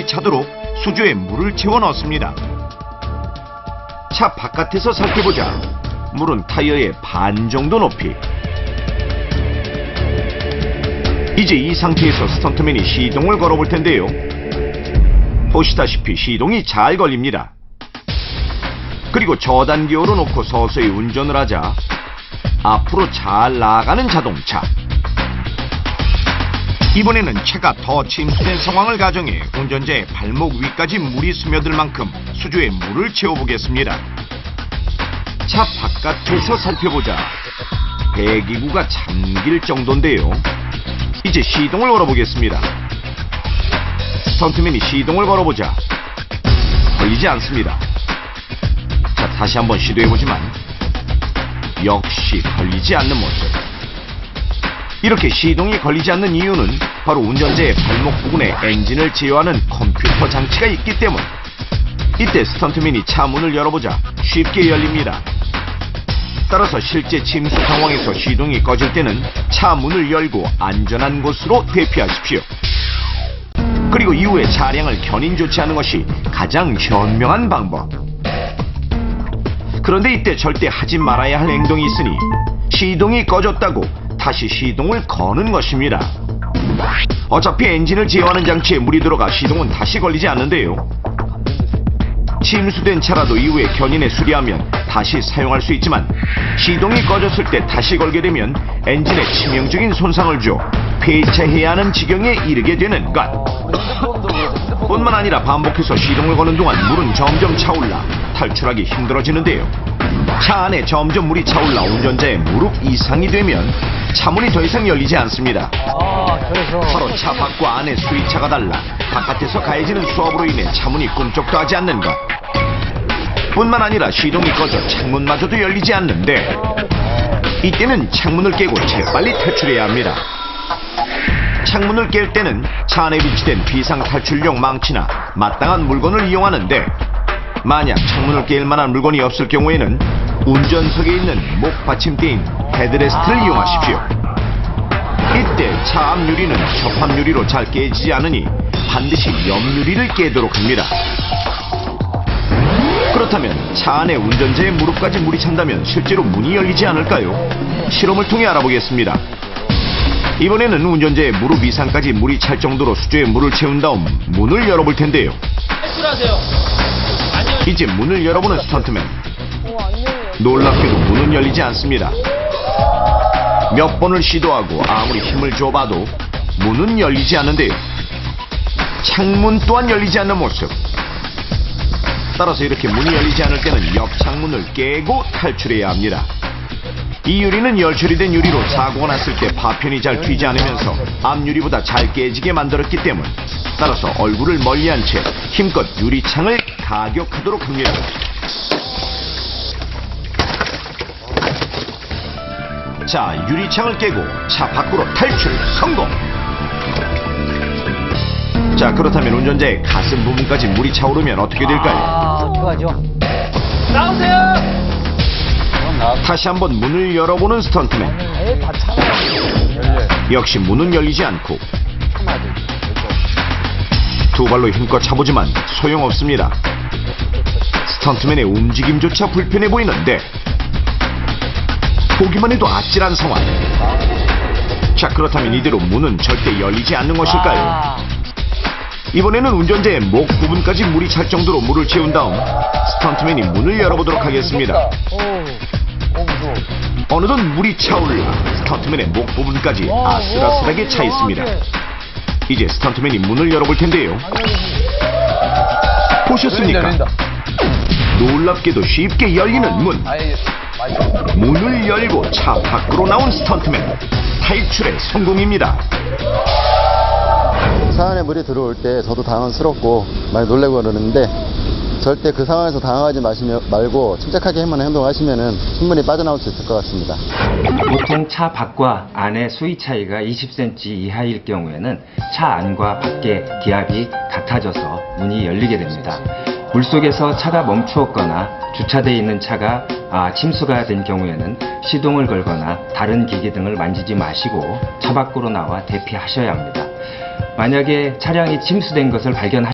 물이 차도록 수조에 물을 채워 넣습니다. 차 바깥에서 살펴보자 물은 타이어의 반 정도 높이. 이제 이 상태에서 스턴트맨이 시동을 걸어볼 텐데요. 보시다시피 시동이 잘 걸립니다. 그리고 저단기어로 놓고 서서히 운전을 하자 앞으로 잘 나가는 자동차. 이번에는 차가 더 침수된 상황을 가정해 운전자의 발목 위까지 물이 스며들 만큼 수조에 물을 채워보겠습니다. 차 바깥에서 살펴보자 배기구가 잠길 정도인데요. 이제 시동을 걸어보겠습니다. 스턴트맨이 시동을 걸어보자 걸리지 않습니다. 자, 다시 한번 시도해보지만 역시 걸리지 않는 모습. 이렇게 시동이 걸리지 않는 이유는 바로 운전자의 발목 부분에 엔진을 제어하는 컴퓨터 장치가 있기 때문. 이때 스턴트맨이 차 문을 열어보자 쉽게 열립니다. 따라서 실제 침수 상황에서 시동이 꺼질 때는 차 문을 열고 안전한 곳으로 대피하십시오. 그리고 이후에 차량을 견인 조치하는 것이 가장 현명한 방법. 그런데 이때 절대 하지 말아야 할 행동이 있으니 시동이 꺼졌다고 다시 시동을 거는 것입니다. 어차피 엔진을 제어하는 장치에 물이 들어가 시동은 다시 걸리지 않는데요. 침수된 차라도 이후에 견인에 수리하면 다시 사용할 수 있지만 시동이 꺼졌을 때 다시 걸게 되면 엔진에 치명적인 손상을 줘 폐차해야 하는 지경에 이르게 되는 것. 뿐만 아니라 반복해서 시동을 거는 동안 물은 점점 차올라 탈출하기 힘들어지는데요. 차 안에 점점 물이 차올라 운전자의 무릎 이상이 되면 차문이 더 이상 열리지 않습니다. 바로 차 밖과 안의 수위차가 달라 바깥에서 가해지는 수압으로 인해 차문이 꿈쩍도 하지 않는 것. 뿐만 아니라 시동이 꺼져 창문마저도 열리지 않는데 이때는 창문을 깨고 재빨리 탈출해야 합니다. 창문을 깰 때는 차 안에 비치된 비상탈출용 망치나 마땅한 물건을 이용하는데 만약 창문을 깰 만한 물건이 없을 경우에는 운전석에 있는 목 받침대인 헤드레스트를 이용하십시오. 이때 차 앞 유리는 접합 유리로 잘 깨지지 않으니 반드시 옆 유리를 깨도록 합니다. 그렇다면 차 안에 운전자의 무릎까지 물이 찬다면 실제로 문이 열리지 않을까요? 실험을 통해 알아보겠습니다. 이번에는 운전자의 무릎 이상까지 물이 찰 정도로 수조에 물을 채운 다음 문을 열어볼 텐데요. 이제 문을 열어보는 스턴트맨. 놀랍게도 문은 열리지 않습니다. 몇 번을 시도하고 아무리 힘을 줘봐도 문은 열리지 않는데요. 창문 또한 열리지 않는 모습. 따라서 이렇게 문이 열리지 않을 때는 옆 창문을 깨고 탈출해야 합니다. 이 유리는 열처리된 유리로 사고가 났을 때 파편이 잘 튀지 않으면서 앞 유리보다 잘 깨지게 만들었기 때문. 따라서 얼굴을 멀리한 채 힘껏 유리창을 가격하도록 합니다. 자, 유리창을 깨고 차 밖으로 탈출 성공! 자, 그렇다면 운전자의 가슴 부분까지 물이 차오르면 어떻게 될까요? 어떡하죠? 나오세요! 다시 한번 문을 열어보는 스턴트맨. 다 참아요. 역시 문은 열리지 않고 두 발로 힘껏 차보지만 소용없습니다. 스턴트맨의 움직임조차 불편해 보이는데 보기만 해도 아찔한 상황. 자, 그렇다면 이대로 문은 절대 열리지 않는 것일까요? 이번에는 운전자의 목 부분까지 물이 찰 정도로 물을 채운 다음 스턴트맨이 문을 열어보도록 하겠습니다. 어느덧 물이 차올라 스턴트맨의 목 부분까지 아슬아슬하게 차 있습니다. 이제 스턴트맨이 문을 열어볼 텐데요. 보셨습니까? 놀랍게도 쉽게 열리는 문. 문을 열고 차 밖으로 나온 스턴트맨. 탈출에 성공입니다. 차 안에 물이 들어올 때 저도 당황스럽고 많이 놀래고 그러는데 절대 그 상황에서 당황하지 말고 침착하게만 행동하시면 충분히 빠져나올 수 있을 것 같습니다. 보통 차 밖과 안의 수위 차이가 20cm 이하일 경우에는 차 안과 밖의 기압이 같아져서 문이 열리게 됩니다. 물속에서 차가 멈추었거나 주차되어 있는 차가 침수가 된 경우에는 시동을 걸거나 다른 기기 등을 만지지 마시고 차 밖으로 나와 대피하셔야 합니다. 만약에 차량이 침수된 것을 발견하시면